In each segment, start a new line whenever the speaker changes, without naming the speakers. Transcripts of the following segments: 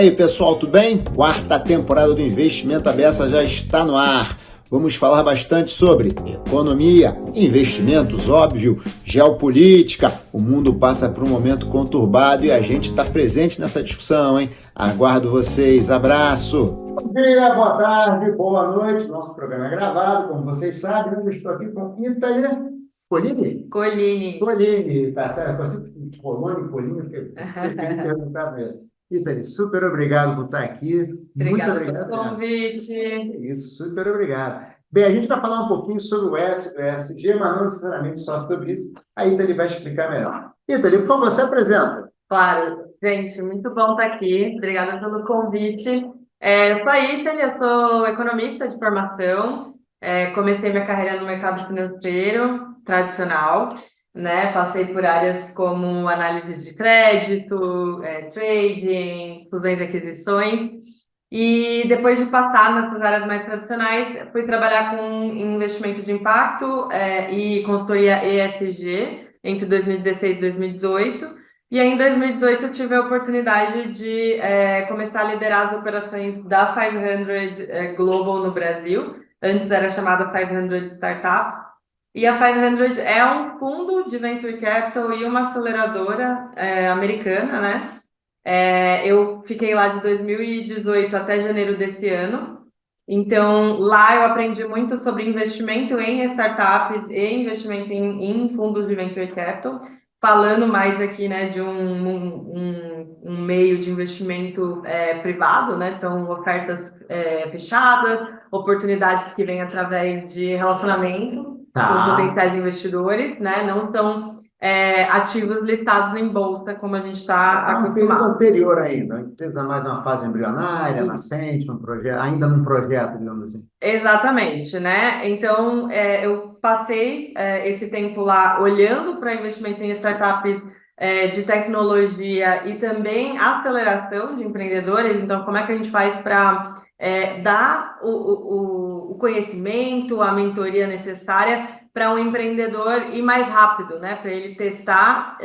aí, pessoal, tudo bem? Quarta temporada do Investimento à Beça já está no ar. Vamos falar bastante sobre economia, investimentos, óbvio, geopolítica. O mundo passa por um momento conturbado e a gente está presente nessa discussão, hein? Aguardo vocês. Abraço! Bom dia, boa tarde, boa noite. Nosso programa é gravado, como vocês sabem. Eu estou aqui com Ítala Colini. Colini, tá certo? Colini, fiquei perguntar mesmo. Ítala, super obrigado por estar aqui. Muito
Obrigada
obrigado
pelo
mesmo.
convite.
Isso, super obrigado. Bem, a gente vai falar um pouquinho sobre o ESG, mas não necessariamente só sobre isso. A Ítala vai explicar melhor. Ítala, por favor, você apresenta.
Claro, gente, muito bom estar aqui. Obrigada pelo convite. Eu sou a Ítala, eu sou economista de formação. Comecei minha carreira no mercado financeiro tradicional, né? Passei por áreas como análise de crédito, trading, fusões e aquisições. E depois de passar nessas áreas mais tradicionais, fui trabalhar com investimento de impacto, e consultoria ESG entre 2016 e 2018. E aí, em 2018, eu tive a oportunidade de começar a liderar as operações da 500 Global no Brasil. Antes era chamada 500 Startups. E a 500 é um fundo de venture capital e uma aceleradora americana, né? Eu fiquei lá de 2018 até janeiro desse ano. Então, lá eu aprendi muito sobre investimento em startups e investimento em fundos de venture capital, falando mais aqui, né, de um meio de investimento privado, né? São ofertas fechadas, oportunidades que vêm através de relacionamento com potenciais investidores, né? Não são ativos listados em bolsa, como a gente está
Um período
acostumado.
anterior ainda, a empresa mais numa fase embrionária, nascente, um projeto, ainda num projeto, digamos assim.
Exatamente, né? Então, eu passei esse tempo lá olhando para investimento em startups de tecnologia e também aceleração de empreendedores. Então, como é que a gente faz para dar o conhecimento, a mentoria necessária para um empreendedor ir mais rápido, né? Para ele testar,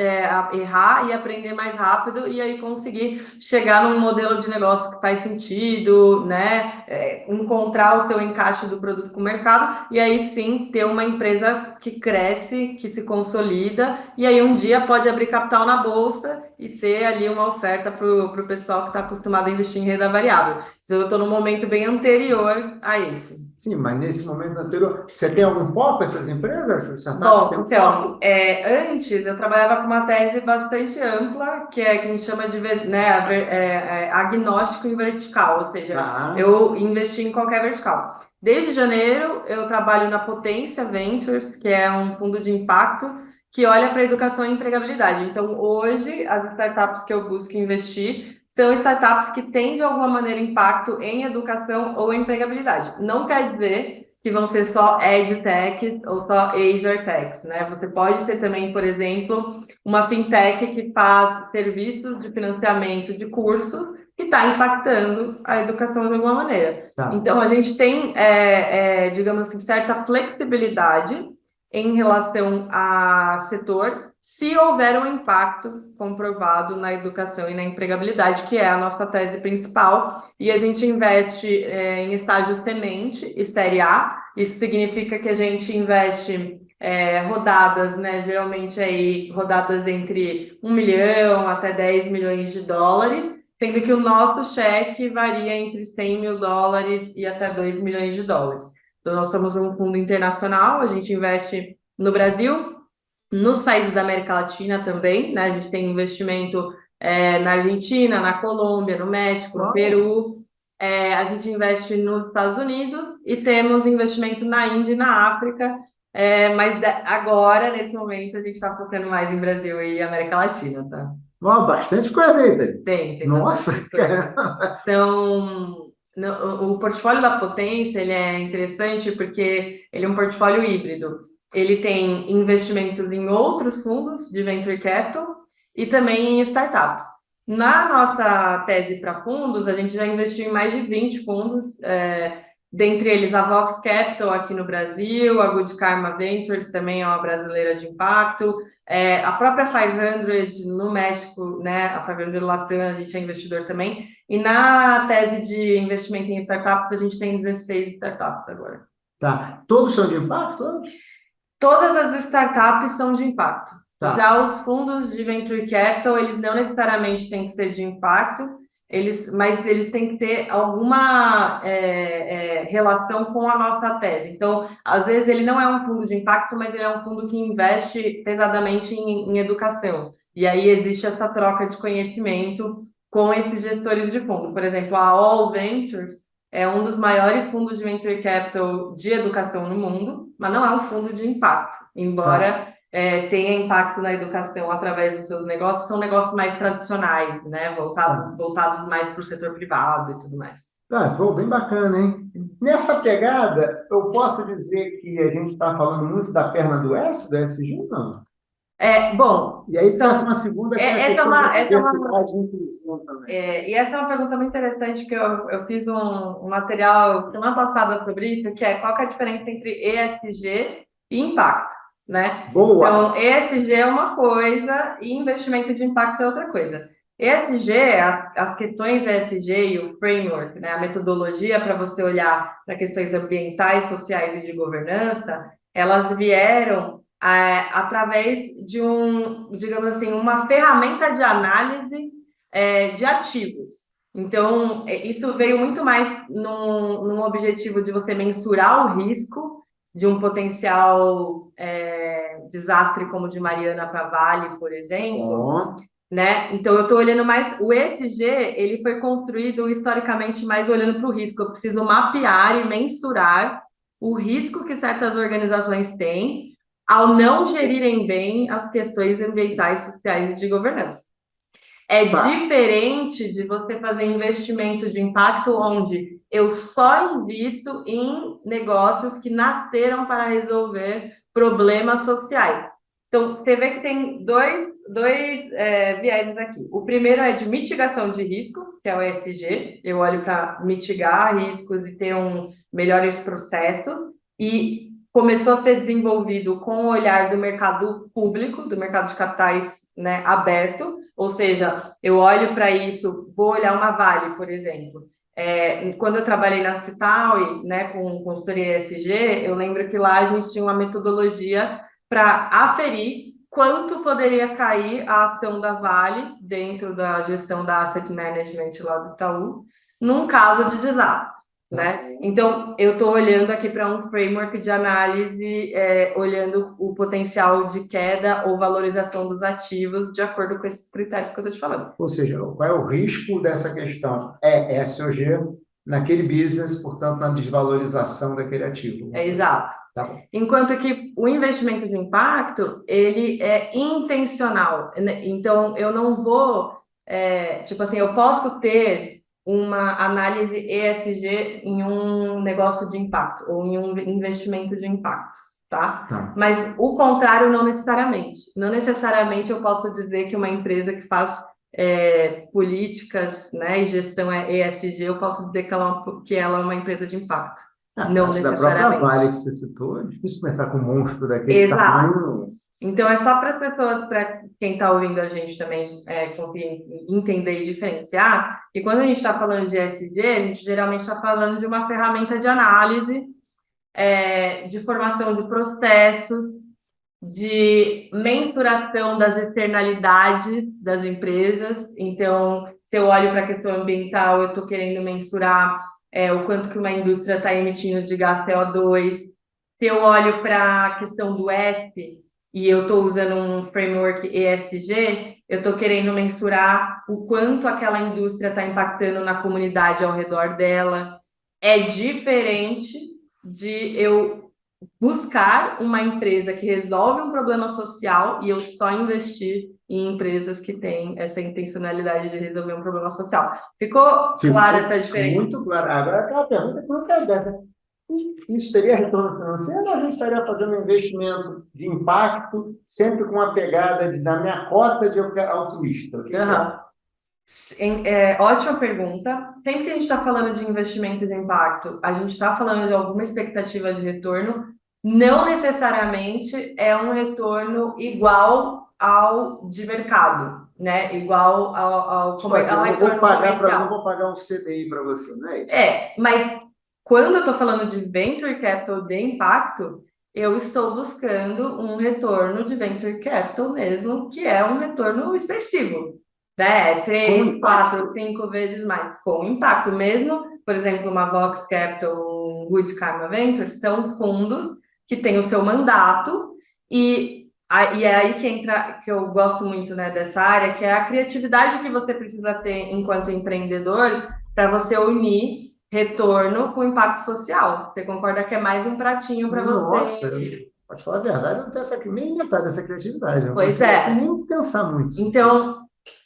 errar e aprender mais rápido e aí conseguir chegar num modelo de negócio que faz sentido, né? Encontrar o seu encaixe do produto com o mercado e aí sim ter uma empresa que cresce, que se consolida e aí um dia pode abrir capital na bolsa e ser ali uma oferta para o pessoal que está acostumado a investir em renda variável. Então eu estou num momento bem anterior a esse.
Sim, mas nesse momento anterior, você tem algum foco essas empresas, essas startups? Tem
Bom,
um
então,
foco?
antes eu trabalhava com uma tese bastante ampla, que a gente chama de né, agnóstico em vertical, ou seja,
Tá.
eu investi em qualquer vertical. Desde janeiro, eu trabalho na Potência Ventures, que é um fundo de impacto que olha para educação e empregabilidade. Então, hoje, as startups que eu busco investir são startups que têm, de alguma maneira, impacto em educação ou empregabilidade. Não quer dizer que vão ser só edtechs ou só agertechs, né? Você pode ter também, por exemplo, uma fintech que faz serviços de financiamento de curso que está impactando a educação de alguma maneira.
Tá.
Então, a gente tem, digamos assim, certa flexibilidade em relação a setor, se houver um impacto comprovado na educação e na empregabilidade, que é a nossa tese principal, e a gente investe em estágio semente e série A. Isso significa que a gente investe rodadas, né? Geralmente aí rodadas entre 1 milhão até 10 milhões de dólares, sendo que o nosso cheque varia entre 100 mil dólares e até 2 milhões de dólares. Então, nós somos um fundo internacional, a gente investe no Brasil, nos países da América Latina também, né? A gente tem investimento na Argentina, na Colômbia, no México, no Peru. A gente investe nos Estados Unidos e temos investimento na Índia e na África, mas agora, nesse momento, a gente está focando mais em Brasil e América Latina, tá?
Bastante coisa aí, Thaís.
Tem
Nossa,
bastante coisa. Então, o portfólio da Potência, ele é interessante porque ele é um portfólio híbrido. Ele tem investimentos em outros fundos de venture capital e também em startups. Na nossa tese para fundos, a gente já investiu em mais de 20 fundos dentre eles a Vox Capital aqui no Brasil, a Good Karma Ventures também é uma brasileira de impacto, a própria 500 no México, né, a 500 Latam, a gente é investidor também, e na tese de investimento em startups, a gente tem 16 startups agora.
Tá. Todos são de impacto?
Todas as startups são de impacto.
Tá.
Já os fundos de venture capital, eles não necessariamente têm que ser de impacto, mas ele tem que ter alguma relação com a nossa tese. Então, às vezes, ele não é um fundo de impacto, mas ele é um fundo que investe pesadamente em educação. E aí existe essa troca de conhecimento com esses gestores de fundo. Por exemplo, a All Ventures é um dos maiores fundos de venture capital de educação no mundo, mas não é um fundo de impacto, embora tenha impacto na educação através dos seus negócios, são negócios mais tradicionais, né? Voltados mais para o setor privado e tudo mais.
Pô, bem bacana, hein? Nessa pegada, eu posso dizer que a gente está falando muito da perna do S, do SG, não?
Bom,
e aí passa uma segunda que é a questão da diversidade e inclusão também.
E essa é uma pergunta muito interessante que eu fiz um material semana passada sobre isso, que é qual que é a diferença entre ESG e impacto, né?
Boa!
Então, ESG é uma coisa e investimento de impacto é outra coisa. ESG, as questões ESG e o framework, né, a metodologia para você olhar para questões ambientais, sociais e de governança, elas vieram através de digamos assim, uma ferramenta de análise de ativos. Então, isso veio muito mais num objetivo de você mensurar o risco de um potencial desastre como o de Mariana para Vale, por exemplo. Né? Então, eu estou olhando mais... O ESG, ele foi construído historicamente mais olhando para o risco. Eu preciso mapear e mensurar o risco que certas organizações têm ao não gerirem bem as questões ambientais, sociais e de governança. É diferente de você fazer investimento de impacto onde eu só invisto em negócios que nasceram para resolver problemas sociais. Então, você vê que tem dois viéses aqui. O primeiro é de mitigação de risco, que é o ESG. Eu olho para mitigar riscos e ter melhores processos. E começou a ser desenvolvido com o olhar do mercado público, do mercado de capitais, né, aberto. Ou seja, eu olho para isso, vou olhar uma Vale, por exemplo. Quando eu trabalhei na Cital, né, com consultoria ESG, eu lembro que lá a gente tinha uma metodologia para aferir quanto poderia cair a ação da Vale dentro da gestão da Asset Management lá do Itaú, num caso de desastre. Né? Então, eu estou olhando aqui para um framework de análise, olhando o potencial de queda ou valorização dos ativos de acordo com esses critérios que eu estou te falando.
Ou seja, qual é o risco dessa questão? É SOG naquele business, portanto, na desvalorização daquele ativo.
Exato.
Tá.
Enquanto que o investimento de impacto, ele é intencional. Então, eu não vou... tipo assim, eu posso ter uma análise ESG em um negócio de impacto ou em um investimento de impacto, tá? Mas o contrário não necessariamente. Não necessariamente eu posso dizer que uma empresa que faz políticas, né, e gestão ESG, eu posso dizer que ela é uma empresa de impacto. Não necessariamente.
Da própria Vale que você citou, é difícil pensar com um monstro daquele tamanho.
Então, é só para as pessoas, para quem está ouvindo a gente também conseguir entender e diferenciar, que quando a gente está falando de ESG, a gente geralmente está falando de uma ferramenta de análise, de formação de processos, de mensuração das externalidades das empresas. Então, se eu olho para a questão ambiental, eu estou querendo mensurar o quanto que uma indústria está emitindo de gás CO2. Se eu olho para a questão do S, e eu estou usando um framework ESG, eu estou querendo mensurar o quanto aquela indústria está impactando na comunidade ao redor dela. É diferente de eu buscar uma empresa que resolve um problema social e eu só investir em empresas que têm essa intencionalidade de resolver um problema social. Ficou clara essa diferença?
Muito clara. Agora, aquela pergunta que não quer dar. Isso teria retorno financeiro ou a gente estaria fazendo um investimento de impacto sempre com a pegada da minha cota de altruísta?
Ótima pergunta. Sempre que a gente está falando de investimento de impacto, a gente está falando de alguma expectativa de retorno, não necessariamente é um retorno igual ao de mercado, né? Igual
Tipo assim,
ao
eu não vou
retorno
pagar para, não
comercial.
vou pagar um CDI para você, não é isso?
Mas quando eu estou falando de venture capital de impacto, eu estou buscando um retorno de venture capital mesmo, que é um retorno expressivo, né?
Com
Três,
impacto.
quatro, cinco vezes mais, com impacto. Mesmo, por exemplo, uma Vox Capital, um Good Karma Ventures, são fundos que têm o seu mandato e é aí que entra, que eu gosto muito, né, dessa área, que é a criatividade que você precisa ter enquanto empreendedor para você unir retorno com impacto social. Você concorda que é mais um pratinho para
Nossa,
você?
pode falar a verdade, eu não tenho nem metade dessa criatividade. Eu não
Pois
consigo
é.
nem pensar muito.
Então,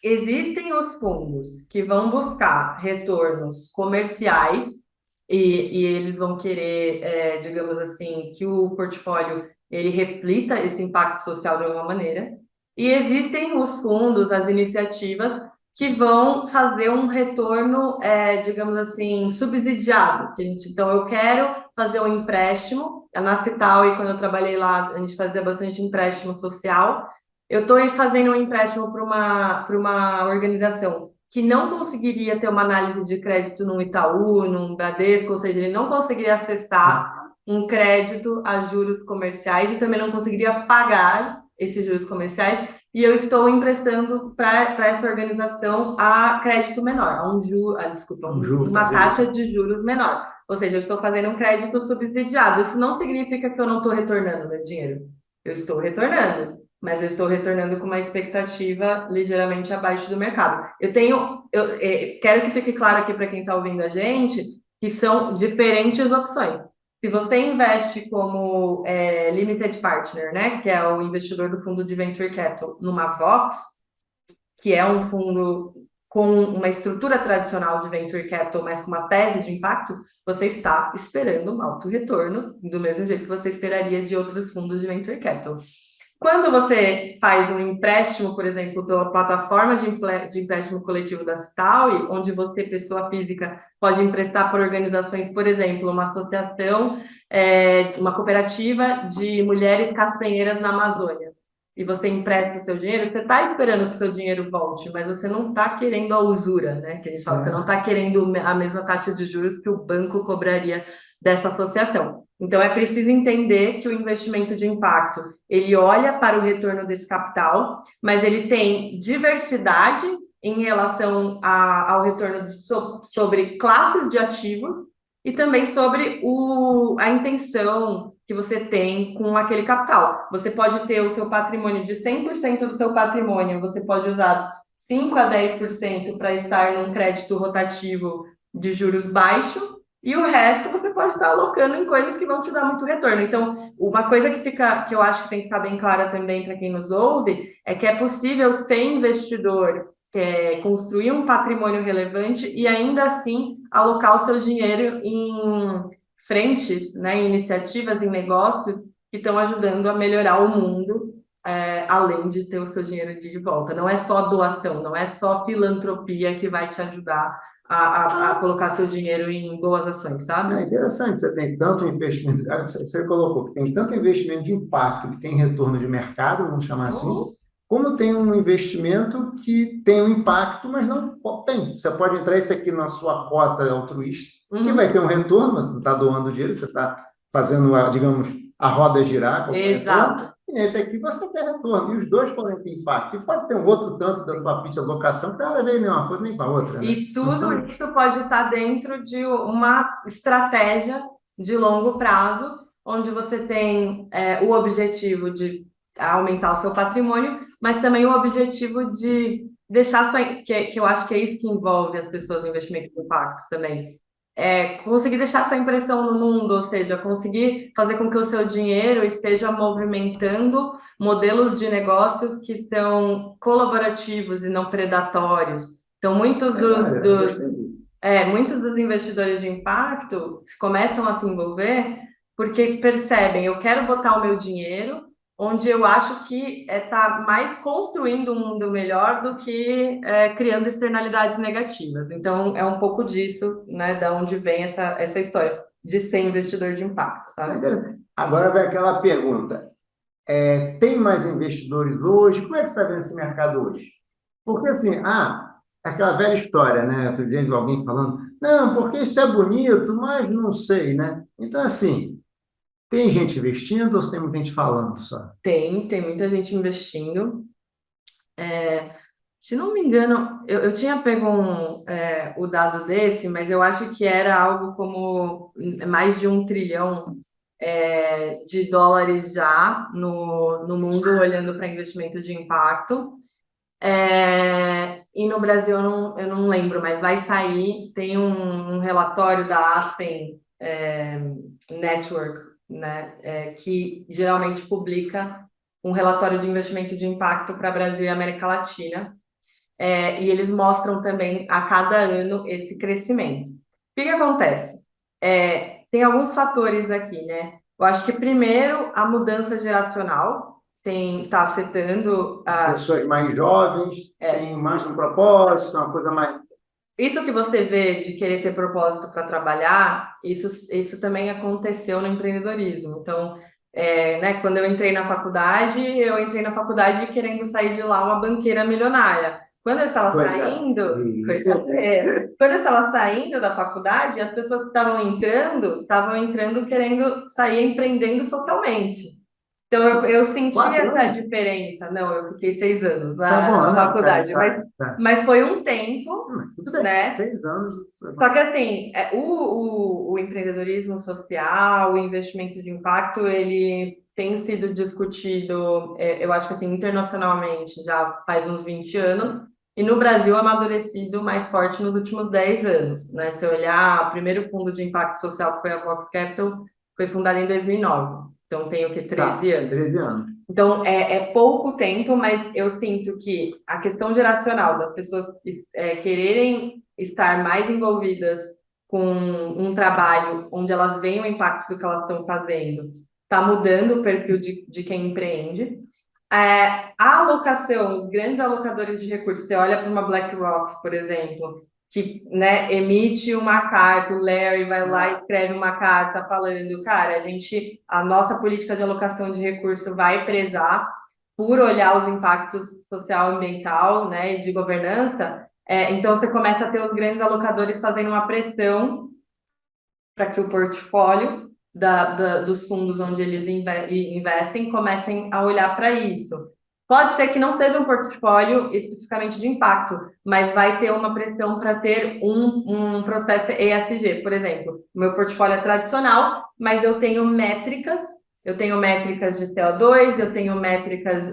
existem os fundos que vão buscar retornos comerciais e eles vão querer, digamos assim, que o portfólio ele reflita esse impacto social de alguma maneira. E existem os fundos, as iniciativas que vão fazer um retorno, digamos assim, subsidiado. Então, eu quero fazer um empréstimo. Na Cital, e quando eu trabalhei lá, a gente fazia bastante empréstimo social. Eu estou fazendo um empréstimo para uma organização que não conseguiria ter uma análise de crédito num Itaú, num Bradesco, ou seja, ele não conseguiria acessar um crédito a juros comerciais e também não conseguiria pagar esses juros comerciais. E eu estou emprestando para essa organização a crédito menor, desculpa,
Um juro,
uma
talvez.
taxa de juros menor. Ou seja, eu estou fazendo um crédito subsidiado. Isso não significa que eu não estou retornando meu dinheiro. Eu estou retornando, mas eu estou retornando com uma expectativa ligeiramente abaixo do mercado. Quero que fique claro aqui para quem está ouvindo a gente que são diferentes opções. Se você investe como limited partner, né, que é o investidor do fundo de venture capital, numa Vox, que é um fundo com uma estrutura tradicional de venture capital, mas com uma tese de impacto, você está esperando um alto retorno, do mesmo jeito que você esperaria de outros fundos de venture capital. Quando você faz um empréstimo, por exemplo, pela plataforma de empréstimo coletivo da Cital, onde você, pessoa física, pode emprestar por organizações, por exemplo, uma associação, uma cooperativa de mulheres castanheiras na Amazônia, e você empresta o seu dinheiro, você está esperando que o seu dinheiro volte, mas você não está querendo a usura, né? Que eles falam, você não está querendo a mesma taxa de juros que o banco cobraria dessa associação. Então, é preciso entender que o investimento de impacto ele olha para o retorno desse capital, mas ele tem diversidade em relação ao retorno sobre classes de ativo e também sobre a intenção que você tem com aquele capital. Você pode ter o seu patrimônio de 100% do seu patrimônio, você pode usar 5 a 10% para estar num crédito rotativo de juros baixos, e o resto você pode estar alocando em coisas que vão te dar muito retorno. Então, uma coisa que eu acho que tem que ficar bem clara também para quem nos ouve, é que é possível ser investidor, construir um patrimônio relevante e ainda assim alocar o seu dinheiro em frentes, né, em iniciativas, em negócios que estão ajudando a melhorar o mundo, além de ter o seu dinheiro de volta. Não é só doação, não é só filantropia que vai te ajudar a colocar seu dinheiro em boas ações,
É
sabe?
interessante, você tem tanto investimento, você colocou que tem tanto investimento de impacto que tem retorno de mercado, vamos chamar assim,
Uhum.
como tem um investimento que tem um impacto, mas não tem. Você pode entrar isso aqui na sua cota altruísta, que vai ter
Uhum.
um retorno, mas você não está doando dinheiro, você está fazendo, digamos, a roda girar com algum retorno,
Exato.
e esse aqui você quer retorno. E os dois podem ter impacto. E pode ter um outro tanto da sua ficha de alocação que não tem nada a ver nem uma coisa nem com a outra, né?
E
Não
tudo
são.
isso pode estar dentro de uma estratégia de longo prazo, onde você tem o objetivo de aumentar o seu patrimônio, mas também o objetivo de deixar, que eu acho que é isso que envolve as pessoas no investimento de impacto também. Conseguir deixar sua impressão no mundo, ou seja, conseguir fazer com que o seu dinheiro esteja movimentando modelos de negócios que são colaborativos e não predatórios. Então,
Legal, eu gostei disso.
muitos dos investidores de impacto começam a se envolver porque percebem, eu quero botar o meu dinheiro onde eu acho que está mais construindo um mundo melhor do que criando externalidades negativas. Então, é um pouco disso, né, da onde vem essa história de ser investidor de impacto, tá?
Agora vai aquela pergunta. Tem mais investidores hoje? Como é que você está vendo esse mercado hoje? Porque assim, aquela velha história, né? Outro dia eu vi alguém falando, não, porque isso é bonito, mas não sei, né? Então, assim, tem gente investindo ou tem muita gente falando só?
Tem muita gente investindo. Se não me engano, eu tinha pego o dado desse, mas eu acho que era algo como mais de 1 trilhão de dólares já no mundo, olhando para investimento de impacto. E no Brasil eu não lembro, mas vai sair, tem um relatório da Aspen Network, né, que geralmente publica um relatório de investimento de impacto para Brasil e América Latina. E eles mostram também a cada ano esse crescimento. O que acontece? Tem alguns fatores aqui, né? Eu acho que primeiro a mudança geracional está afetando
Pessoas mais jovens têm mais um propósito, uma coisa mais.
Isso que você vê de querer ter propósito para trabalhar, isso também aconteceu no empreendedorismo. Então, né, quando eu entrei na faculdade querendo sair de lá uma banqueira milionária. Quando eu estava saindo, quando eu estava saindo da faculdade, as pessoas que estavam entrando querendo sair empreendendo socialmente. Então, eu senti
4
essa
anos?
diferença. Não, eu fiquei 6 anos
Tá bom,
na
não,
faculdade,
tá.
mas foi um tempo,
Mas tudo bem,
né?
6 anos.
Só que assim, o empreendedorismo social, o investimento de impacto, ele tem sido discutido, eu acho que assim, internacionalmente já faz uns 20 anos, e no Brasil amadurecido mais forte nos últimos 10 anos, né? Se eu olhar, o primeiro fundo de impacto social que foi a Vox Capital foi fundado em 2009, então tem o que, 13 anos?
13 anos.
Então, é pouco tempo, mas eu sinto que a questão geracional das pessoas quererem estar mais envolvidas com um trabalho onde elas veem o impacto do que elas estão fazendo, está mudando o perfil de quem empreende. A alocação, os grandes alocadores de recursos, você olha para uma BlackRock, por exemplo, que, né, emite uma carta, o Larry vai lá e escreve uma carta falando, cara, a nossa política de alocação de recurso vai prezar por olhar os impactos social e ambiental, né, e de governança. Então você começa a ter os grandes alocadores fazendo uma pressão para que o portfólio dos fundos onde eles investem comecem a olhar para isso. Pode ser que não seja um portfólio especificamente de impacto, mas vai ter uma pressão para ter um processo ESG. Por exemplo, o meu portfólio é tradicional, mas eu tenho métricas de CO2, eu tenho métricas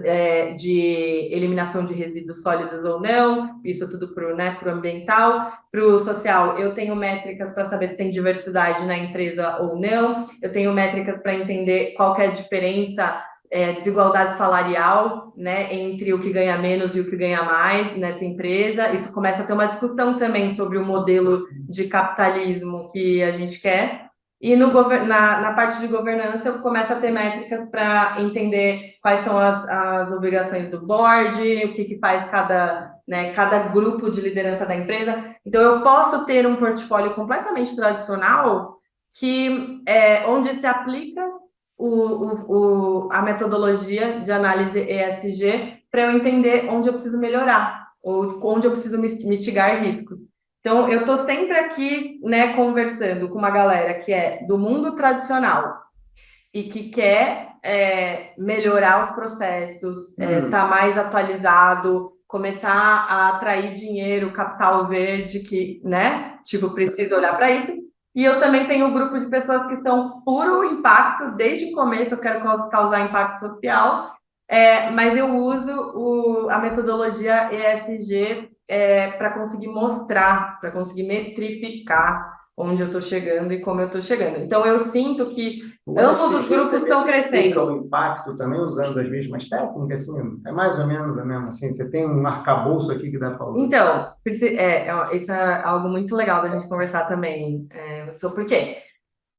de eliminação de resíduos sólidos ou não, isso tudo para o ambiental. Para o social, eu tenho métricas para saber se tem diversidade na empresa ou não, eu tenho métricas para entender qual que é a diferença, desigualdade salarial, né, entre o que ganha menos e o que ganha mais nessa empresa. Isso começa a ter uma discussão também sobre o modelo de capitalismo que a gente quer. E na parte de governança, eu começo a ter métricas para entender quais são as obrigações do board, o que faz cada grupo de liderança da empresa. Então, eu posso ter um portfólio completamente tradicional onde se aplica a metodologia de análise ESG para eu entender onde eu preciso melhorar ou onde eu preciso mitigar riscos. Então, eu estou sempre aqui, né, conversando com uma galera que é do mundo tradicional e que quer melhorar os processos, tá mais atualizado, começar a atrair dinheiro, capital verde, que, né, tipo, precisa olhar para isso. E eu também tenho um grupo de pessoas que estão puro impacto, desde o começo eu quero causar impacto social, mas eu uso a metodologia ESG para conseguir mostrar, para conseguir metrificar onde eu estou chegando e como eu estou chegando. Então, eu sinto que ambos os grupos estão crescendo.
O impacto também usando as mesmas técnicas, assim, é mais ou menos a mesma, assim, você tem um arcabouço aqui que dá para usar.
Então, isso é algo muito legal da gente conversar também, sobre por quê?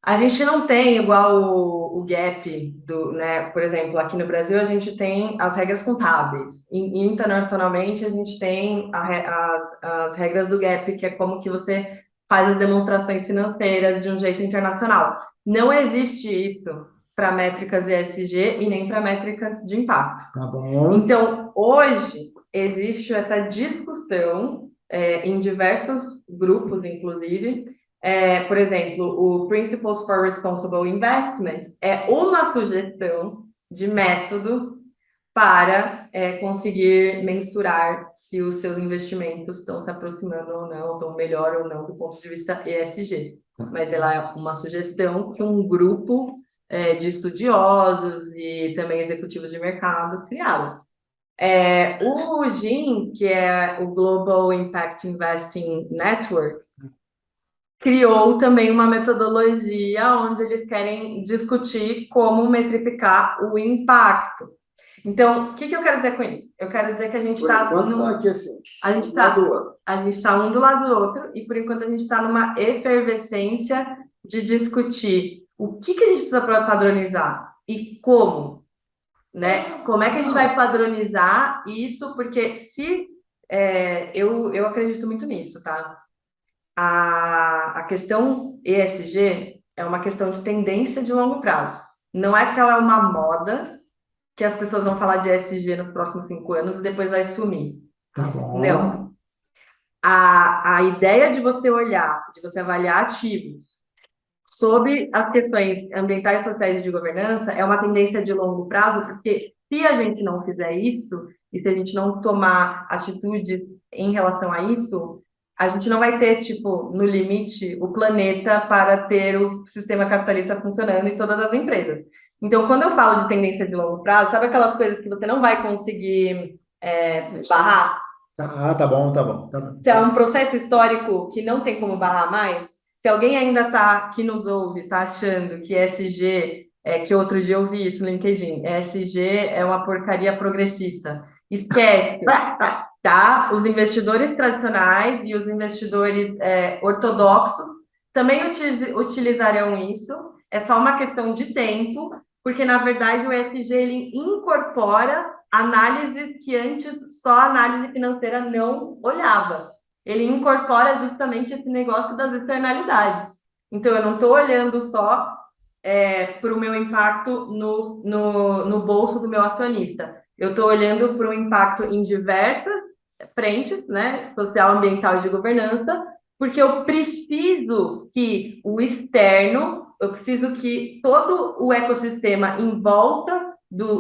A gente não tem igual o gap né? Por exemplo, aqui no Brasil a gente tem as regras contábeis. Internacionalmente a gente tem as regras do gap, que é como que você faz as demonstrações financeiras de um jeito internacional. Não existe isso para métricas ESG e nem para métricas de impacto.
Tá bom.
Então, hoje existe essa discussão em diversos grupos, inclusive. Por exemplo, o Principles for Responsible Investment é uma sugestão de método para conseguir mensurar se os seus investimentos estão se aproximando ou não, estão melhor ou não do ponto de vista ESG. Mas ela é uma sugestão que um grupo de estudiosos e também executivos de mercado criaram. O GIIN, que é o Global Impact Investing Network, criou também uma metodologia onde eles querem discutir como metrificar o impacto. Então, o que eu quero dizer com isso? Eu quero dizer que a gente está
aqui assim,
a gente está um do lado do outro e por enquanto a gente está numa efervescência de discutir o que a gente precisa padronizar e como, né? Como é que a gente vai padronizar isso? Porque eu acredito muito nisso, tá? A questão ESG é uma questão de tendência de longo prazo. Não é que ela é uma moda que as pessoas vão falar de ESG nos próximos 5 anos e depois vai sumir.
Tá bom.
Não. A ideia de você olhar, de você avaliar ativos sob as questões ambientais, sociais e de governança é uma tendência de longo prazo, porque se a gente não fizer isso, e se a gente não tomar atitudes em relação a isso, a gente não vai ter, tipo, no limite, o planeta para ter o sistema capitalista funcionando em todas as empresas. Então, quando eu falo de tendência de longo prazo, sabe aquelas coisas que você não vai conseguir barrar?
Tá bom.
Se é um processo histórico que não tem como barrar mais, se alguém ainda está, que nos ouve, está achando que ESG, que outro dia eu vi isso no LinkedIn, ESG é uma porcaria progressista. Esquece, tá? Os investidores tradicionais e os investidores ortodoxos também utilizarão isso. É só uma questão de tempo, porque, na verdade, o ESG ele incorpora análises que antes só a análise financeira não olhava. Ele incorpora justamente esse negócio das externalidades. Então, eu não estou olhando só para o meu impacto no bolso do meu acionista. Eu estou olhando para o impacto em diversas frentes, né? Social, ambiental e de governança, porque eu preciso que o externo, eu preciso que todo o ecossistema em volta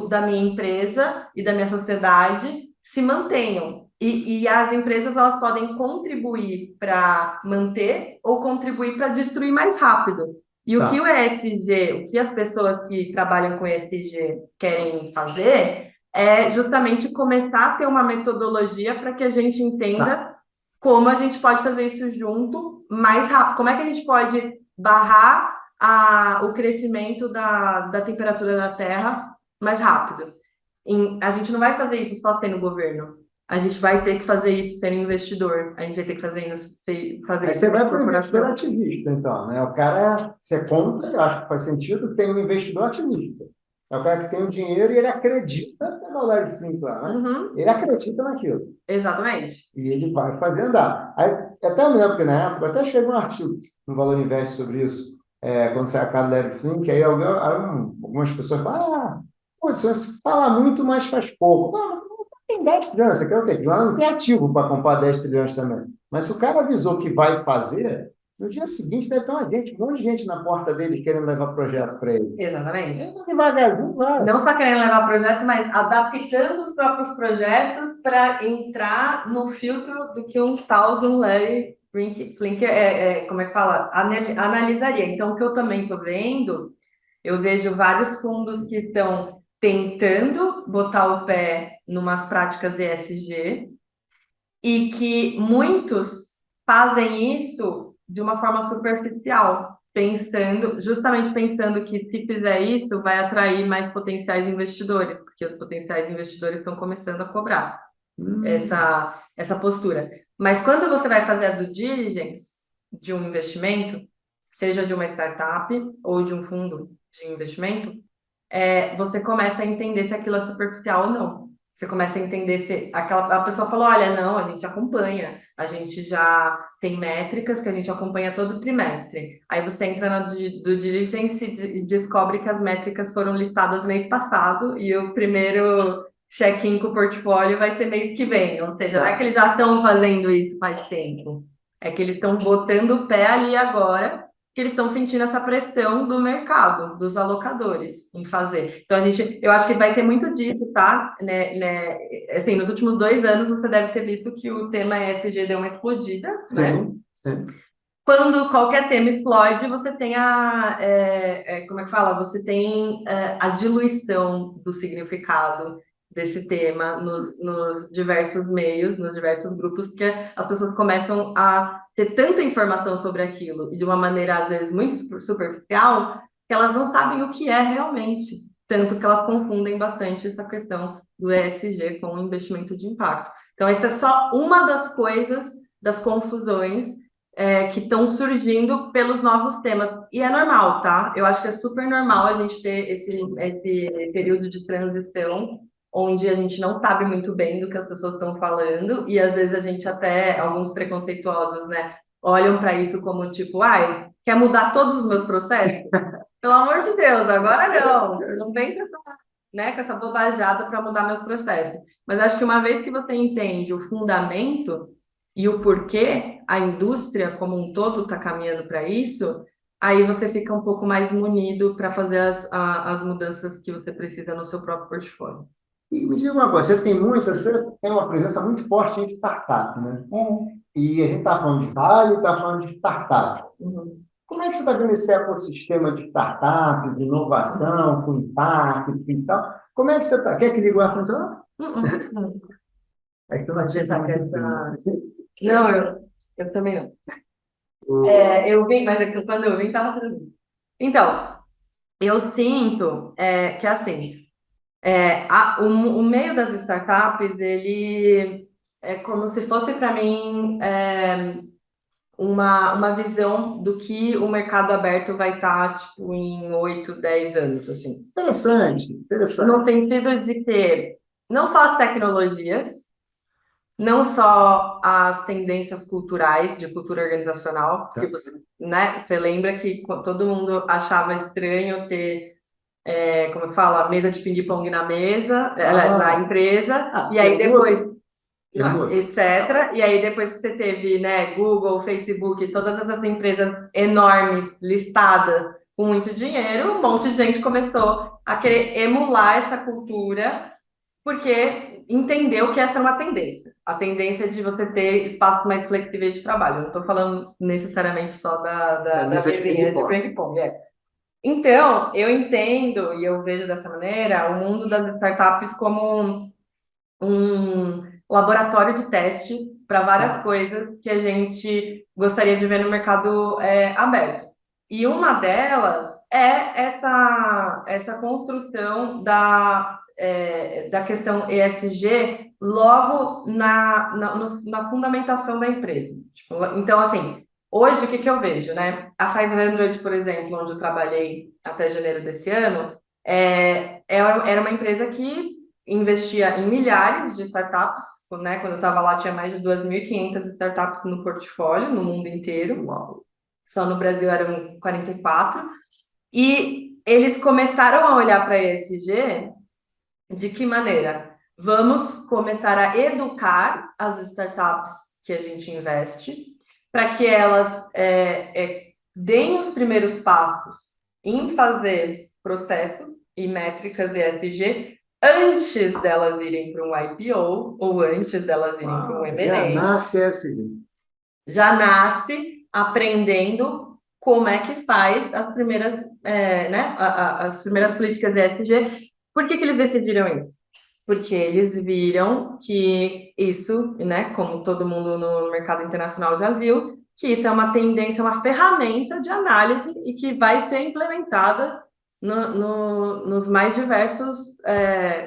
da minha empresa e da minha sociedade se mantenham. E as empresas elas podem contribuir para manter ou contribuir para destruir mais rápido. E o que o ESG, o que as pessoas que trabalham com ESG querem fazer é justamente começar a ter uma metodologia para que a gente entenda como a gente pode fazer isso junto mais rápido. Como é que a gente pode barrar o crescimento da temperatura da Terra mais rápido? A gente não vai fazer isso só sendo governo. A gente vai ter que fazer isso sendo investidor. A gente vai ter que fazer isso.
Aí você vai para o investidor ativista, então, né? O cara, você compra, eu acho que faz sentido, tem um investidor ativista. É o cara que tem o dinheiro e ele acredita, pega o Larry Fink lá, né?
Uhum.
Ele acredita naquilo.
Exatamente.
E ele vai fazer andar. Aí, até eu me lembro que na época, eu até escrevi um artigo no Valor Invest sobre isso, quando saiu a cara do Larry Fink, aí algumas pessoas falam, pô, você fala muito, mas faz pouco. Não, tem 10 trilhões, você quer o quê? Não tem ativo para comprar 10 trilhões também. Mas se o cara avisou que vai fazer, no dia seguinte deve ter um monte de gente na porta dele querendo levar projeto para ele.
Exatamente.
Devagarzinho, vai.
Não só querendo levar projeto, mas adaptando os próprios projetos para entrar no filtro do que um tal do Larry Fink, como é que fala? Analisaria. Então, o que eu também estou vendo, eu vejo vários fundos que estão tentando botar o pé numas práticas ESG e que muitos fazem isso de uma forma superficial, justamente pensando que se fizer isso, vai atrair mais potenciais investidores, porque os potenciais investidores estão começando a cobrar essa postura. Mas quando você vai fazer a due diligence de um investimento, seja de uma startup ou de um fundo, de investimento, você começa a entender se aquilo é superficial ou não. Você começa a entender se a pessoa falou, olha, não, a gente acompanha, a gente já tem métricas que a gente acompanha todo trimestre. Aí você entra na do diligence e descobre que as métricas foram listadas mês passado e o primeiro check-in com o portfólio vai ser mês que vem. Ou seja, não é que eles já estão fazendo isso faz tempo, é que eles estão botando o pé ali agora que eles estão sentindo essa pressão do mercado, dos alocadores, em fazer. Então, eu acho que vai ter muito disso, tá? Assim, nos últimos 2 anos, você deve ter visto que o tema ESG deu uma explodida, né?
Sim.
Quando qualquer tema explode, você tem como é que fala? Você tem a diluição do significado desse tema nos diversos meios, nos diversos grupos, porque as pessoas começam a ter tanta informação sobre aquilo, e de uma maneira, às vezes, muito superficial, que elas não sabem o que é realmente. Tanto que elas confundem bastante essa questão do ESG com o investimento de impacto. Então, essa é só uma das coisas, das confusões que estão surgindo pelos novos temas. E é normal, tá? Eu acho que é super normal a gente ter esse período de transição, onde a gente não sabe muito bem do que as pessoas estão falando, e às vezes a gente até, alguns preconceituosos, né, olham para isso como tipo, ai, quer mudar todos os meus processos? Pelo amor de Deus, agora não vem com essa bobajada para mudar meus processos. Mas acho que uma vez que você entende o fundamento e o porquê a indústria como um todo está caminhando para isso, aí você fica um pouco mais munido para fazer as mudanças que você precisa no seu próprio portfólio.
E me diga uma coisa, você tem uma presença muito forte em startup, né? E a gente está falando de Vale, está falando de startup.
Uhum.
Como é que você está vendo esse ecossistema de startups, de inovação, com impacto e tal? Como é que você está? Quer que ligue o ar-condicionado? É que eu não
Pode
sei
deixar que
muito
essa...
bem.
Não, eu também não. Eu vim, mas quando eu vim, estava tudo bem. Então, eu sinto que, assim, o meio das startups, ele é como se fosse, para mim, uma visão do que o mercado aberto vai estar, tipo, em 8, 10 anos, assim.
Interessante, interessante.
No sentido de que não só as tecnologias, não só as tendências culturais, de cultura organizacional, porque você lembra que todo mundo achava estranho ter, como é que fala, mesa de ping-pong na mesa, na empresa, e aí depois, etc. E aí depois que você teve, né, Google, Facebook, todas essas empresas enormes listadas com muito dinheiro, um monte de gente começou a querer emular essa cultura porque entendeu que essa é uma tendência. A tendência de você ter espaços mais flexíveis de trabalho. Eu não estou falando necessariamente só da mesinha de ping-pong. Então, eu entendo e eu vejo dessa maneira o mundo das startups como um laboratório de teste para várias coisas que a gente gostaria de ver no mercado aberto. E uma delas é essa construção da questão ESG logo na fundamentação da empresa. Tipo, então, assim, hoje o que eu vejo, né? A 500, por exemplo, onde eu trabalhei até janeiro desse ano, era uma empresa que investia em milhares de startups, né? Quando eu estava lá, tinha mais de 2.500 startups no portfólio, no mundo inteiro.
Uau.
Só no Brasil eram 44. E eles começaram a olhar para a ESG de que maneira? Vamos começar a educar as startups que a gente investe para que elas deem os primeiros passos em fazer processo e métricas de ESG antes delas irem para um IPO ou antes delas irem para um M&A.
Já nasce assim.
Já nasce aprendendo como é que faz as primeiras, as primeiras políticas de ESG. Por que eles decidiram isso? Porque eles viram que isso, né, como todo mundo no mercado internacional já viu, que isso é uma tendência, uma ferramenta de análise e que vai ser implementada nos mais diversos,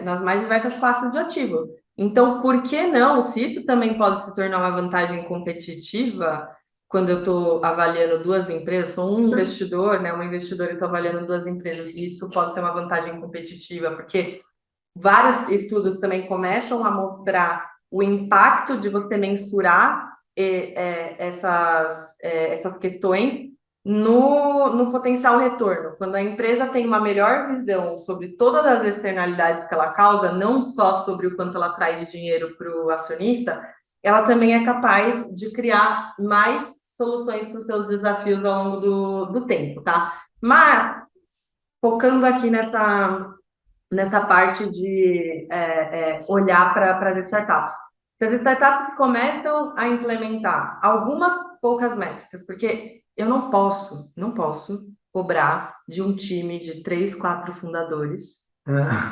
nas mais diversas classes de ativo. Então, por que não, se isso também pode se tornar uma vantagem competitiva, quando eu estou avaliando duas empresas, sou um
Sim.
investidor, né? Uma investidora e estou avaliando duas empresas, e isso pode ser uma vantagem competitiva, porque vários estudos também começam a mostrar o impacto de você mensurar essas questões no potencial retorno. Quando a empresa tem uma melhor visão sobre todas as externalidades que ela causa, não só sobre o quanto ela traz de dinheiro para o acionista, ela também é capaz de criar mais soluções para os seus desafios ao longo do tempo, tá? Mas, focando aqui nessa parte de olhar para as startups. Se as startups começam a implementar algumas poucas métricas, porque eu não posso cobrar de um time de 3, 4 fundadores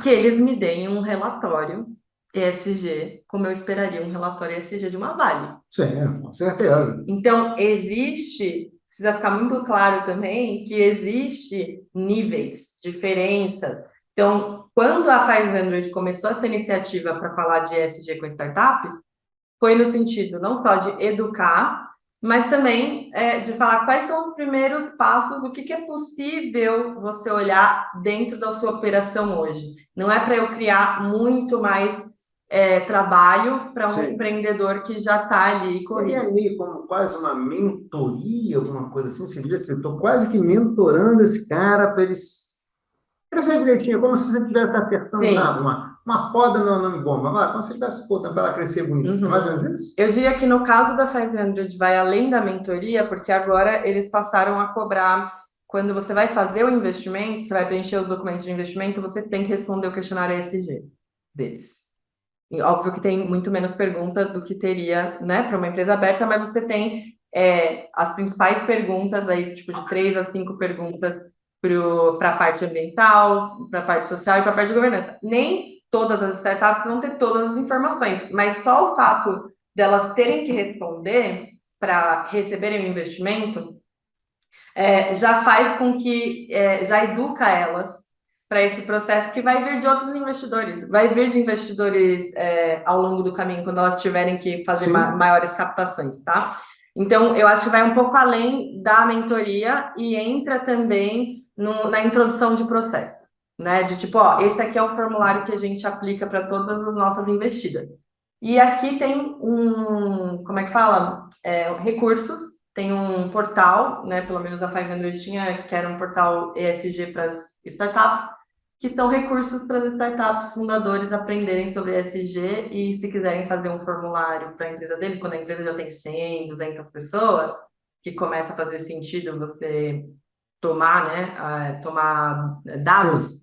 que eles me deem um relatório ESG, como eu esperaria um relatório ESG de uma Vale.
Sim, com certeza.
Então, precisa ficar muito claro também que existe níveis, diferenças. Então, quando a 500 começou essa iniciativa para falar de ESG com startups, foi no sentido não só de educar, mas também de falar quais são os primeiros passos, o que é possível você olhar dentro da sua operação hoje. Não é para eu criar muito mais trabalho para um
Sim.
empreendedor que já está ali
Seria
correndo.
meio como quase uma mentoria, alguma coisa assim? Você diria assim, estou quase que mentorando esse cara para eles crescer direitinho, como se você estivesse apertando
Sim.
uma poda no nome bomba, vai, como se você estivesse botando para ela crescer bonito. É mais ou menos isso?
Eu diria que no caso da 500 vai além da mentoria, porque agora eles passaram a cobrar, quando você vai fazer o investimento, você vai preencher os documentos de investimento, você tem que responder o questionário ESG deles. E óbvio que tem muito menos perguntas do que teria, né, para uma empresa aberta, mas você tem as principais perguntas aí, tipo de 3 a 5 perguntas para a parte ambiental, para a parte social e para a parte de governança. Nem todas as startups vão ter todas as informações, mas só o fato delas terem que responder para receberem o investimento já faz com que já educa elas para esse processo que vai vir de outros investidores, vai vir de investidores ao longo do caminho, quando elas tiverem que fazer maiores captações, tá? Então, eu acho que vai um pouco além da mentoria e entra também na introdução de processo, né? De tipo, ó, esse aqui é o formulário que a gente aplica para todas as nossas investidas. E aqui tem como é que fala? Recursos, tem um portal, né? Pelo menos a 500 tinha, que era um portal ESG para as startups, que são recursos para as startups fundadores aprenderem sobre ESG e se quiserem fazer um formulário para a empresa dele, quando a empresa já tem 100, 200 pessoas, que começa a fazer sentido você tomar dados.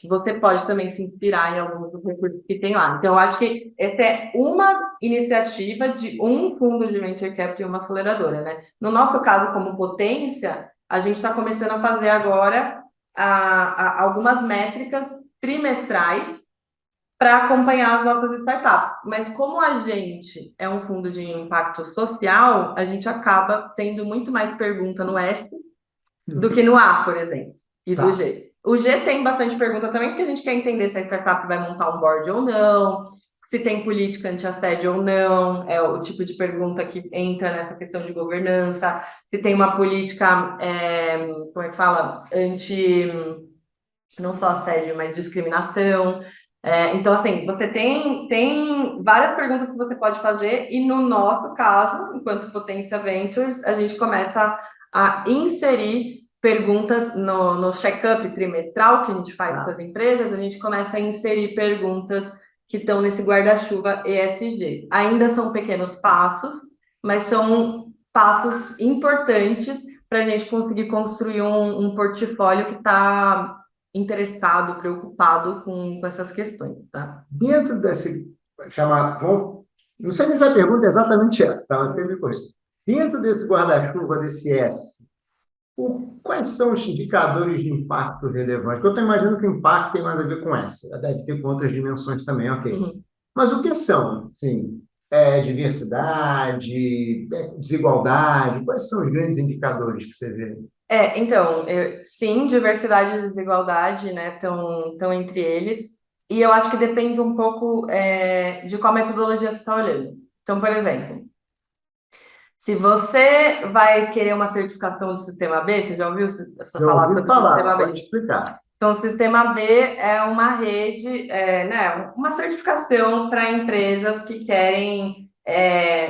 Você pode também se inspirar em alguns dos recursos que tem lá. Então, eu acho que essa é uma iniciativa de um fundo de venture capital e uma aceleradora, né? No nosso caso, como potência, a gente está começando a fazer agora algumas métricas trimestrais para acompanhar as nossas startups. Mas como a gente é um fundo de impacto social, a gente acaba tendo muito mais pergunta no S do que no A, por exemplo, e do G. O G tem bastante pergunta também, porque a gente quer entender se a startup vai montar um board ou não, se tem política anti-assédio ou não, é o tipo de pergunta que entra nessa questão de governança, se tem uma política, como é que fala, não só assédio, mas discriminação. Então, assim, você tem várias perguntas que você pode fazer, e no nosso caso, enquanto Potência Ventures, a gente começa a inserir perguntas no check-up trimestral que a gente faz com as empresas, a gente começa a inserir perguntas que estão nesse guarda-chuva ESG. Ainda são pequenos passos, mas são passos importantes para a gente conseguir construir um portfólio que está interessado, preocupado com essas questões, tá?
Dentro desse não sei se a pergunta é exatamente essa, tá? Mas você me corrige. Dentro desse guarda-chuva, desse S, quais são os indicadores de impacto relevante? Porque eu estou imaginando que o impacto tem mais a ver com essa, deve ter com outras dimensões também, ok. Mas o que são? Sim, diversidade, desigualdade, quais são os grandes indicadores que você vê?
Então, sim, diversidade e desigualdade, né, estão entre eles, e eu acho que depende um pouco de qual metodologia você está olhando. Então, por exemplo, Se você vai querer uma certificação do Sistema B, você já ouviu essa
Já
palavra
ouvi
sobre o
falar,
Sistema B?
pode explicar.
Então, o Sistema B é uma rede, né, uma certificação para empresas que querem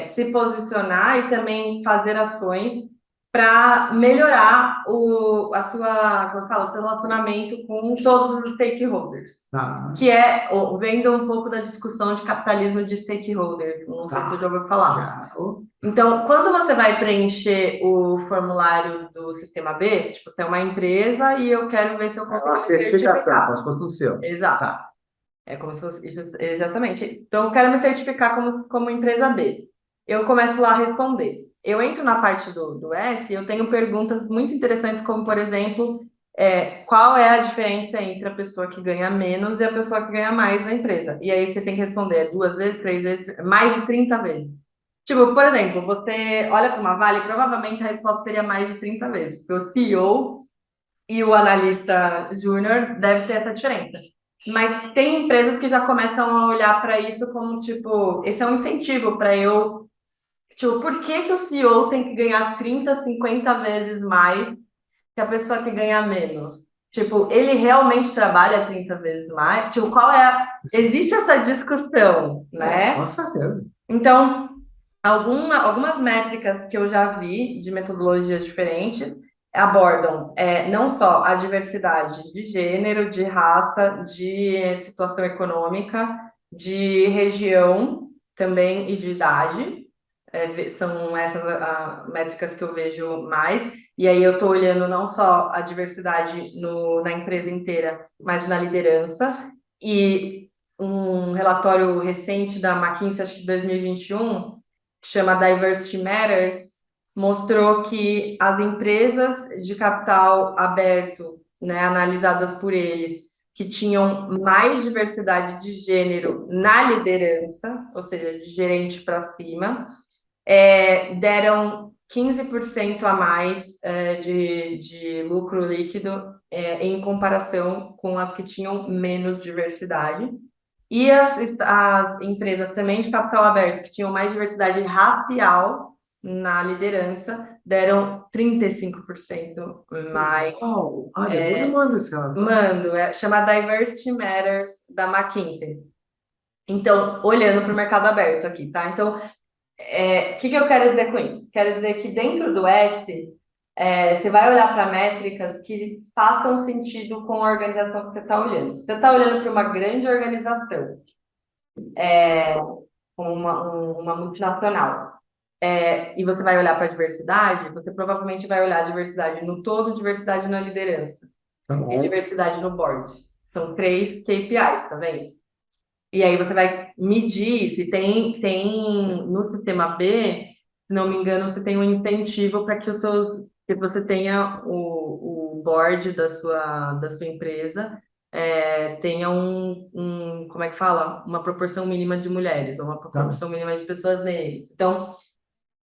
se posicionar e também fazer ações para melhorar como eu falo, o seu relacionamento com todos os stakeholders.
Tá,
Que vendo um pouco da discussão de capitalismo de stakeholders, não sei se você já ouviu falar.
já.
Então, quando você vai preencher o formulário do Sistema B, tipo, você é uma empresa e eu quero ver se eu
É
consigo
uma
me
certificação, como
certificar.
se fosse um selo.
Exato.
Tá.
É como se fosse exatamente isso. Então, eu quero me certificar como empresa B. Eu começo lá a responder. Eu entro na parte do S e eu tenho perguntas muito interessantes, como, por exemplo, qual é a diferença entre a pessoa que ganha menos e a pessoa que ganha mais na empresa? E aí você tem que responder 2 vezes, 3 vezes, mais de 30 vezes. Tipo, por exemplo, você olha para uma Vale, provavelmente a resposta seria mais de 30 vezes, porque o CEO e o analista júnior deve ter essa diferença. Mas tem empresas que já começam a olhar para isso como, tipo, esse é um incentivo para eu. Tipo, por que que o CEO tem que ganhar 30, 50 vezes mais que a pessoa que ganha menos? Tipo, ele realmente trabalha 30 vezes mais? Tipo, qual é a... Existe essa discussão, né?
Com certeza.
Então, algumas métricas que eu já vi de metodologias diferentes abordam não só a diversidade de gênero, de raça, de situação econômica, de região também e de idade. São essas métricas que eu vejo mais. E aí eu estou olhando não só a diversidade na empresa inteira, mas na liderança. E um relatório recente da McKinsey, acho que de 2021, que chama Diversity Matters, mostrou que as empresas de capital aberto, né, analisadas por eles, que tinham mais diversidade de gênero na liderança, ou seja, de gerente para cima, deram 15% a mais de lucro líquido em comparação com as que tinham menos diversidade. E as empresas também de capital aberto, que tinham mais diversidade racial na liderança, deram 35% mais.
Uau! Olha, eu me manda esse relatório.
Mando, chama Diversity Matters da McKinsey. Então, olhando para o mercado aberto aqui, tá? Então, o que eu quero dizer com isso? Quero dizer que dentro do S, você vai olhar para métricas que façam sentido com a organização que você está olhando. Se você está olhando para uma grande organização, como uma multinacional, e você vai olhar para a diversidade, você provavelmente vai olhar diversidade no todo, diversidade na liderança
Tá
e
bom.
diversidade no board. São 3 KPIs, tá vendo? E aí você vai medir se tem no sistema B, se não me engano, você tem um incentivo para que que você tenha o board da sua empresa tenha como é que fala? Uma proporção mínima de mulheres, ou uma proporção mínima de pessoas negras. Então,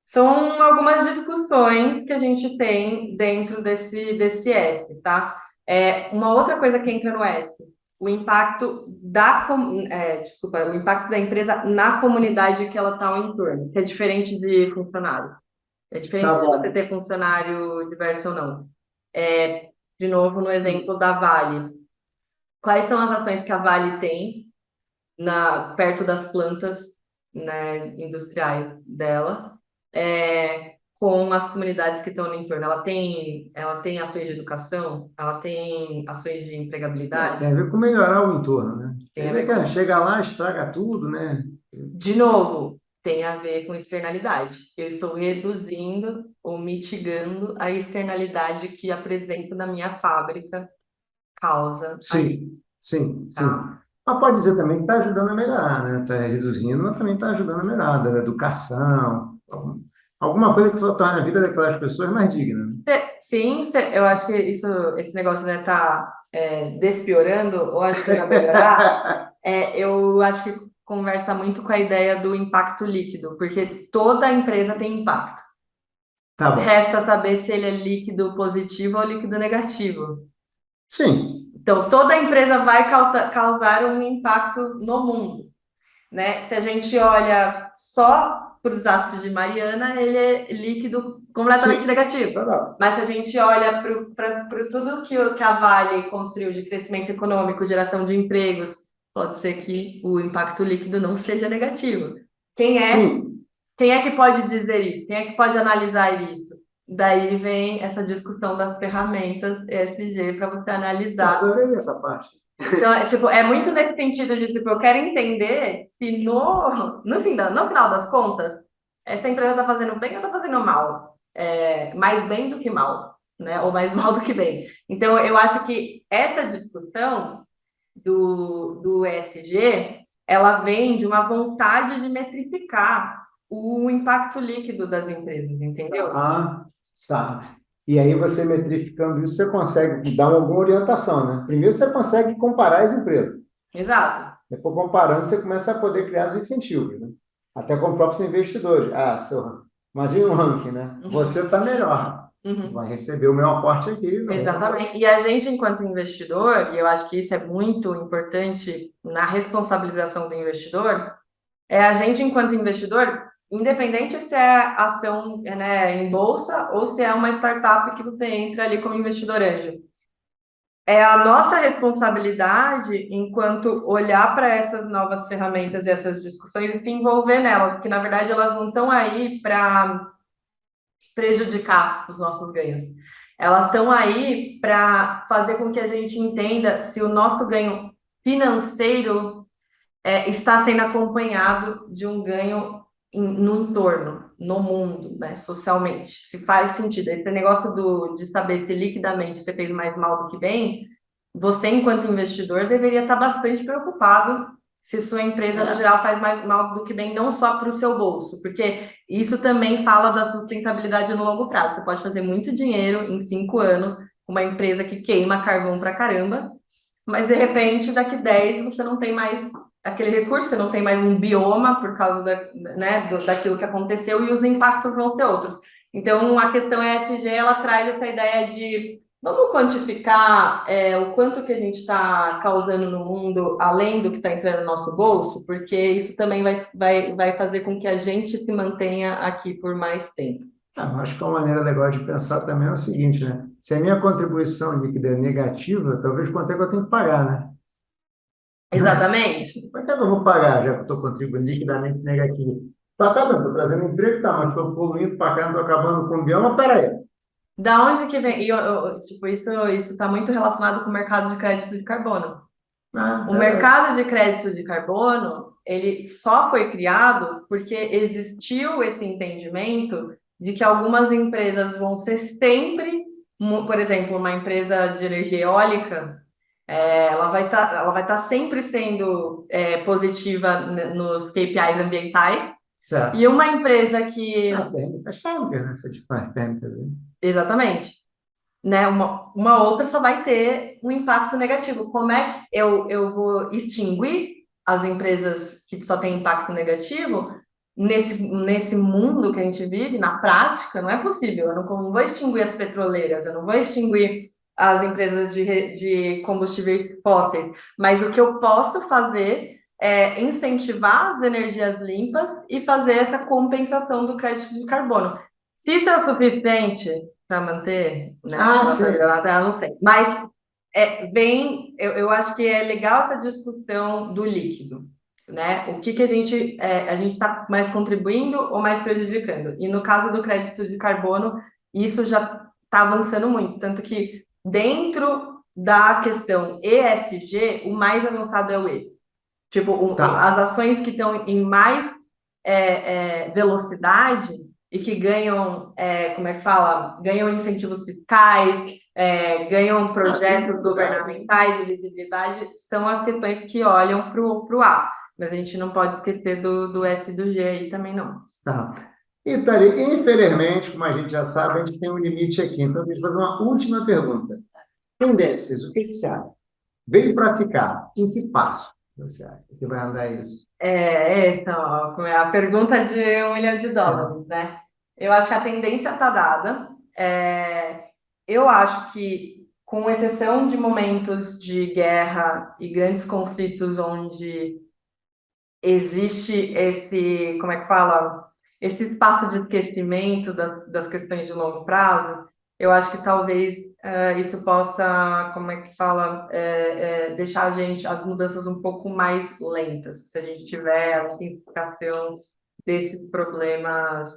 são algumas discussões que a gente tem dentro desse S, tá? Uma outra coisa que entra no S, o impacto o impacto da empresa na comunidade que ela está ao entorno, que é diferente de funcionário. É diferente
Tá
de
bom.
você ter funcionário diverso ou não. De novo, no exemplo da Vale. Quais são as ações que a Vale tem perto das plantas, né, industriais dela, com as comunidades que estão no entorno? Ela tem ações de educação, ela tem ações de empregabilidade.
Tem a ver com melhorar o entorno, né?
Tem a
Tem
ver com...
chega lá, estraga tudo, né?
De novo, tem a ver com externalidade. Eu estou reduzindo ou mitigando a externalidade que a presença da minha fábrica causa ali,
Sim.
tá?
Mas pode dizer também que está ajudando a melhorar, né? Está reduzindo, mas também está ajudando a melhorar, da educação, alguma coisa que torne a vida daquelas pessoas mais digna.
Sim, eu acho que esse negócio, né, tá despiorando ou ajudando a melhorar. Eu acho que conversa muito com a ideia do impacto líquido, porque toda empresa tem impacto.
Tá bom.
Resta saber se ele é líquido positivo ou líquido negativo.
Sim,
Então, toda empresa vai causar um impacto no mundo, né? Se a gente olha só para os ácidos de Mariana, ele é líquido completamente
Sim.
negativo.
Tá.
Mas se a gente olha para tudo que a Vale construiu de crescimento econômico, geração de empregos, pode ser que o impacto líquido não seja negativo. Quem é,
Sim,
quem é que pode dizer isso? Quem é que pode analisar isso? Daí vem essa discussão das ferramentas ESG para você
eu
analisar.
adorei essa parte.
Então, tipo, é muito nesse sentido de, tipo, eu quero entender se no final das contas, essa empresa está fazendo bem ou está fazendo mal. Mais bem do que mal, né? Ou mais mal do que bem. Então, eu acho que essa discussão do ESG, ela vem de uma vontade de metrificar o impacto líquido das empresas, entendeu?
Ah, tá. E aí você metrificando isso, você consegue dar alguma orientação, né? Primeiro você consegue comparar as empresas.
Exato.
Depois, comparando, você começa a poder criar os incentivos, né? Até com os próprios investidores. Ah, imagina um ranking, né? Você está melhor.
Uhum.
Vai receber o meu aporte aqui.
Exatamente. E a gente, enquanto investidor, e eu acho que isso é muito importante na responsabilização do investidor, é a gente, enquanto investidor, independente se é ação, né, em bolsa ou se é uma startup que você entra ali como investidor anjo. É a nossa responsabilidade, enquanto olhar para essas novas ferramentas e essas discussões e se envolver nelas, porque na verdade elas não estão aí para prejudicar os nossos ganhos. Elas estão aí para fazer com que a gente entenda se o nosso ganho financeiro está sendo acompanhado de um ganho no entorno, no mundo, né, socialmente. Se faz sentido. Esse negócio de saber se liquidamente você fez mais mal do que bem, você, enquanto investidor, deveria estar bastante preocupado se sua empresa, no geral, faz mais mal do que bem, não só para o seu bolso, porque isso também fala da sustentabilidade no longo prazo. Você pode fazer muito dinheiro em 5 anos com uma empresa que queima carvão pra caramba, mas de repente, daqui 10, você não tem mais aquele recurso, você não tem mais um bioma por causa daquilo que aconteceu e os impactos vão ser outros. Então, a questão ESG, ela traz essa ideia de vamos quantificar o quanto que a gente está causando no mundo, além do que está entrando no nosso bolso, porque isso também vai fazer com que a gente se mantenha aqui por mais tempo.
Acho que uma maneira legal de pensar também é o seguinte, né? Se a minha contribuição líquida é negativa, talvez quanto é que eu tenho que pagar, né?
Exatamente.
Quanto é que eu vou pagar, já que eu estou contribuindo liquidamente negativo? Tá bom, estou trazendo emprego, tá, mas estou poluindo para cá, não estou acabando com o bioma, peraí.
Da onde que vem? Tipo, isso está muito relacionado com o mercado de crédito de carbono.
Ah,
O
verdade.
mercado de crédito de carbono, ele só foi criado porque existiu esse entendimento de que algumas empresas vão ser sempre, por exemplo, uma empresa de energia eólica, ela vai estar sempre sendo positiva nos KPIs ambientais, e
Certo.
uma empresa que...
Térmicas, térmicas, né? Você faz térmicas, né?
Exatamente. Né? Uma outra só vai ter um impacto negativo. Como é que eu vou extinguir as empresas que só têm impacto negativo nesse mundo que a gente vive? Na prática, não é possível. Eu não vou extinguir as petroleiras, eu não vou extinguir as empresas de combustíveis fósseis, mas o que eu posso fazer é incentivar as energias limpas e fazer essa compensação do crédito de carbono. Se isso é o suficiente para manter, né, a
Ah,
nossa
sim.
vida na Terra, não sei. Mas eu acho que é legal essa discussão do líquido, né? O que a gente está mais contribuindo ou mais prejudicando? E no caso do crédito de carbono, isso já está avançando muito, tanto que dentro da questão ESG, o mais avançado é o E. Tipo,
Tá.
as ações que estão em mais velocidade e que ganham, como é que fala? Ganham incentivos fiscais, ganham projetos governamentais e visibilidade, são as questões que olham para o A. Mas a gente não pode esquecer do S e do G aí também, não.
Tá. Itali, infelizmente, como a gente já sabe, a gente tem um limite aqui. Então, deixa eu fazer uma última pergunta. Tendências, o que que você acha? Veio para ficar. Em que passo você acha que vai andar isso?
Então, ó, é a pergunta de US$ 1 milhão, né? Eu acho que a tendência está dada. Eu acho que, com exceção de momentos de guerra e grandes conflitos onde existe esse, como é que fala? esse espaço de esquecimento das questões de longo prazo, eu acho que talvez isso possa, como é que fala, deixar as mudanças um pouco mais lentas, se a gente tiver a simplificação desses problemas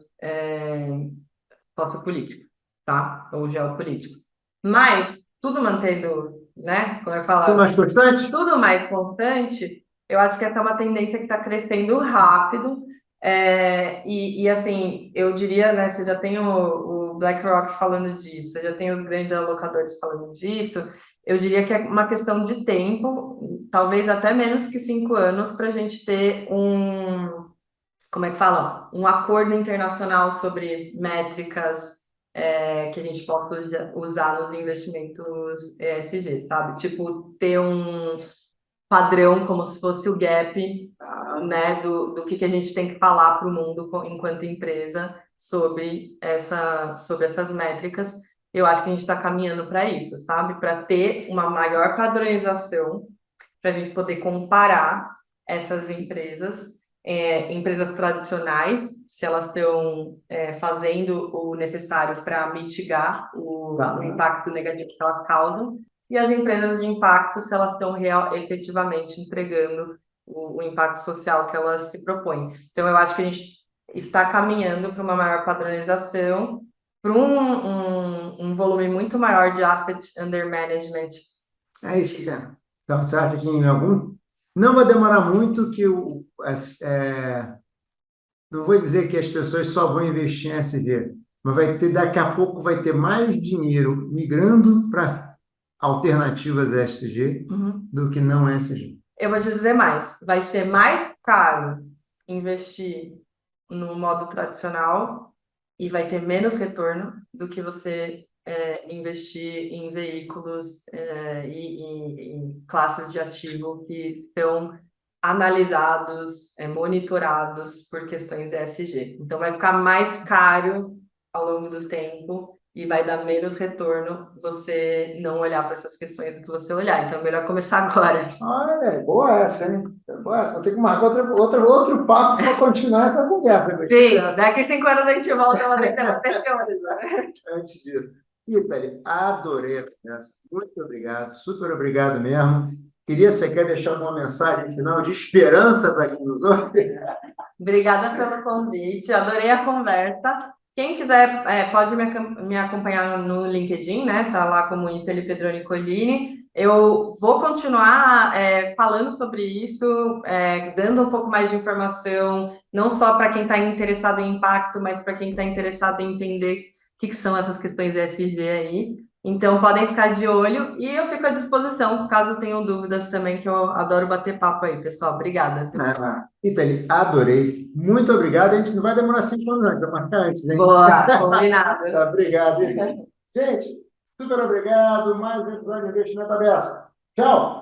sociopolíticos, tá? Ou geopolíticos. Mas, tudo mantendo, né? Como eu
Tudo
falo,
mais constante?
tudo mais constante, eu acho que essa é uma tendência que está crescendo rápido. Assim, eu diria, né? Você já tem o BlackRock falando disso, você já tem os grandes alocadores falando disso. Eu diria que é uma questão de tempo, talvez até menos que 5 anos, para a gente ter como é que fala? Um acordo internacional sobre métricas que a gente possa usar nos investimentos ESG, sabe? Tipo, ter um padrão como se fosse o gap, né, do que a gente tem que falar para o mundo enquanto empresa sobre essas métricas. Eu acho que a gente está caminhando para isso, sabe? Para ter uma maior padronização, para a gente poder comparar essas empresas tradicionais, se elas estão fazendo o necessário para mitigar o impacto negativo que elas causam, e as empresas de impacto, se elas estão efetivamente entregando o impacto social que elas se propõem. Então, eu acho que a gente está caminhando para uma maior padronização, para um volume muito maior de assets under management.
É isso, Tia. Então, você acha que em algum... Não vai demorar muito que não vou dizer que as pessoas só vão investir em SG, mas daqui a pouco vai ter mais dinheiro migrando para alternativas SG do que não SG.
Eu vou te dizer mais, vai ser mais caro investir no modo tradicional e vai ter menos retorno do que você investir em veículos e classes de ativo que estão analisados, monitorados por questões ESG. Então, vai ficar mais caro ao longo do tempo e vai dar menos retorno você não olhar para essas questões do que você olhar. Então, é melhor começar agora.
Olha, boa essa, hein? Boa essa. Vou ter que marcar outro papo para continuar essa conversa.
Sim, daqui 5 anos a gente volta lá dentro
Antes disso. Ítali, adorei a conversa. Muito obrigado, super obrigado mesmo. Você quer deixar uma mensagem final de esperança para quem nos ouve?
Obrigada pelo convite, adorei a conversa. Quem quiser pode me acompanhar no LinkedIn, né? Tá lá como Ítali Pedroni Collini. Eu vou continuar falando sobre isso, dando um pouco mais de informação, não só para quem está interessado em impacto, mas para quem está interessado em entender o que são essas questões ESG aí. Então, podem ficar de olho e eu fico à disposição, caso tenham dúvidas também, que eu adoro bater papo aí, pessoal. Obrigada.
Ítali, adorei. Muito obrigado. A gente não vai demorar 5 anos antes, vai marcar antes, hein?
Boa, combinado.
Tá, obrigado. Gente, super obrigado. Mais um episódio de Investimento Aberto. Tchau!